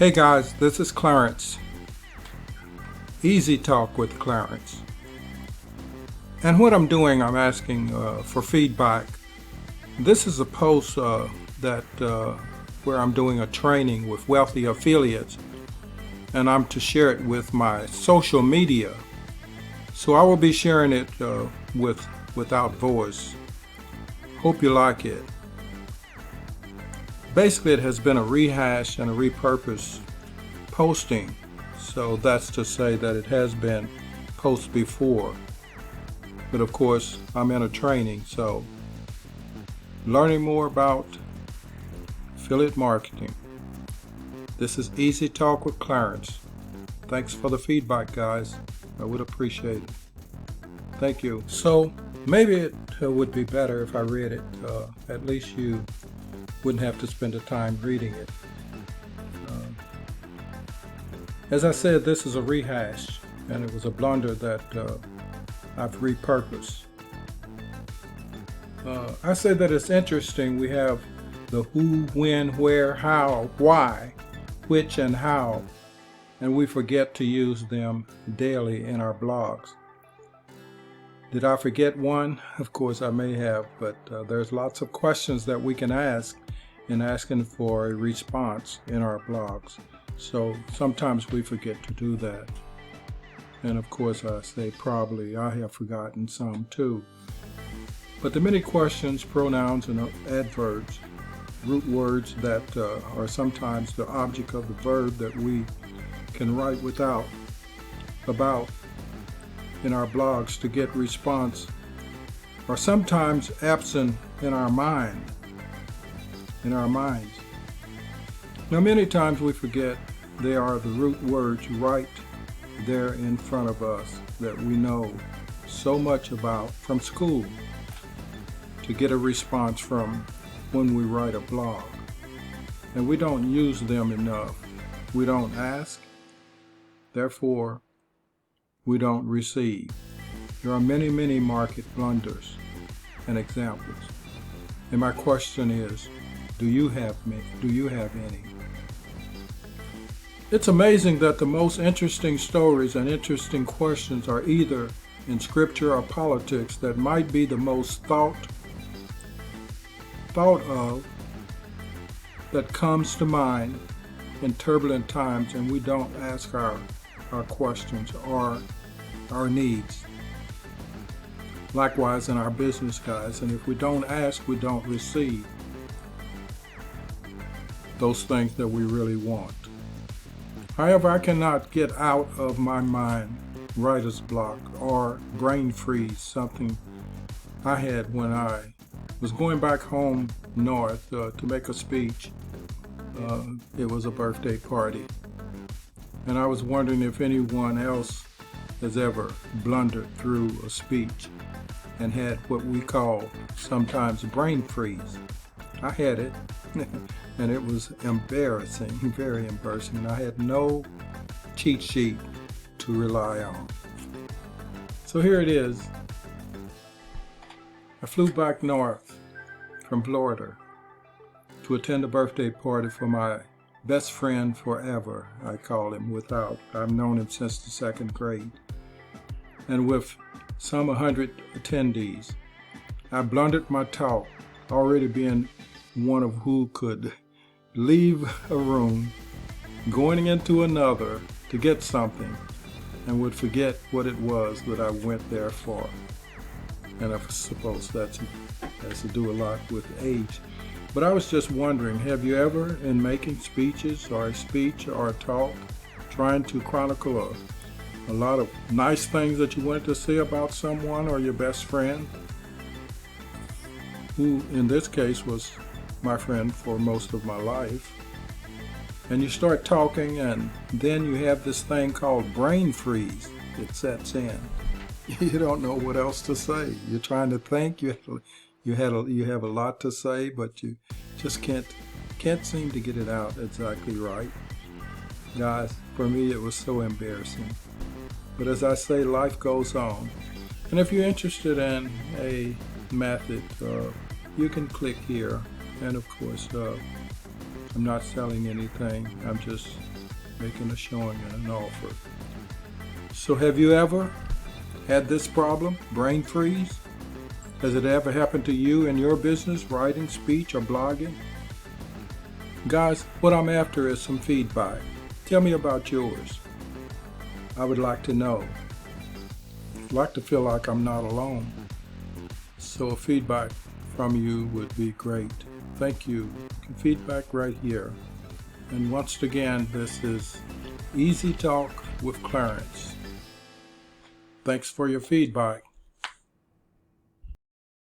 Hey guys, this is Clarence. Easy Talk with Clarence. And what I'm doing, I'm asking for feedback. This is a post where I'm doing a training with wealthy affiliates, and I'm to share it with my social media. So I will be sharing it without voice. Hope you like it. Basically, it has been a rehash and a repurpose posting. So that's to say that it has been posted before. But of course, I'm in a training, so learning more about affiliate marketing. This is Easy Talk with Clarence. Thanks for the feedback, guys. I would appreciate it. Thank you. So maybe it would be better if I read it. At least you wouldn't have to spend the time reading it. As I said, this is a rehash, and it was a blunder that I've repurposed. I say that it's interesting. We have the who, when, where, how, why, which, and how, and we forget to use them daily in our blogs. Did I forget one? Of course I may have, but there's lots of questions that we can ask in asking for a response in our blogs. So sometimes we forget to do that. And of course I say probably I have forgotten some too. But the many questions, pronouns, and adverbs, root words that are sometimes the object of the verb that we can write about in our blogs to get response are sometimes absent in our minds. Now many times we forget they are the root words right there in front of us that we know so much about from school to get a response from when we write a blog. And we don't use them enough. We don't ask, therefore we don't receive. There are many, many market blunders and examples. And my question is, do you have any? It's amazing that the most interesting stories and interesting questions are either in scripture or politics that might be the most thought of that comes to mind in turbulent times, and we don't ask our questions or our needs. Likewise in our business, guys, and if we don't ask, we don't receive those things that we really want. However, I cannot get out of my mind writer's block or brain freeze, something I had when I was going back home north to make a speech. It was a birthday party. And I was wondering if anyone else has ever blundered through a speech and had what we call sometimes brain freeze. I had it. And it was embarrassing, very embarrassing. And I had no cheat sheet to rely on. So here it is. I flew back north from Florida to attend a birthday party for my best friend forever, I call him, I've known him since the second grade. And with some 100 attendees, I blundered my talk, already being one of who could leave a room, going into another to get something, and would forget what it was that I went there for. And I suppose that has to do a lot with age. But I was just wondering, have you ever, in making speeches or a speech or a talk, trying to chronicle a lot of nice things that you wanted to say about someone or your best friend, who in this case was my friend for most of my life, and you start talking, and then you have this thing called brain freeze. It sets in. You don't know what else to say. You're trying to think. You have a lot to say, but you just can't seem to get it out exactly right. Guys, for me it was so embarrassing. But as I say, life goes on. And if you're interested in a method, you can click here. And of course, I'm not selling anything. I'm just making a showing and an offer. So have you ever had this problem, brain freeze? Has it ever happened to you in your business, writing, speech, or blogging? Guys, what I'm after is some feedback. Tell me about yours. I would like to know. I'd like to feel like I'm not alone. So feedback from you would be great. Thank you. You can feedback right here. And once again, this is Easy Talk with Clarence. Thanks for your feedback.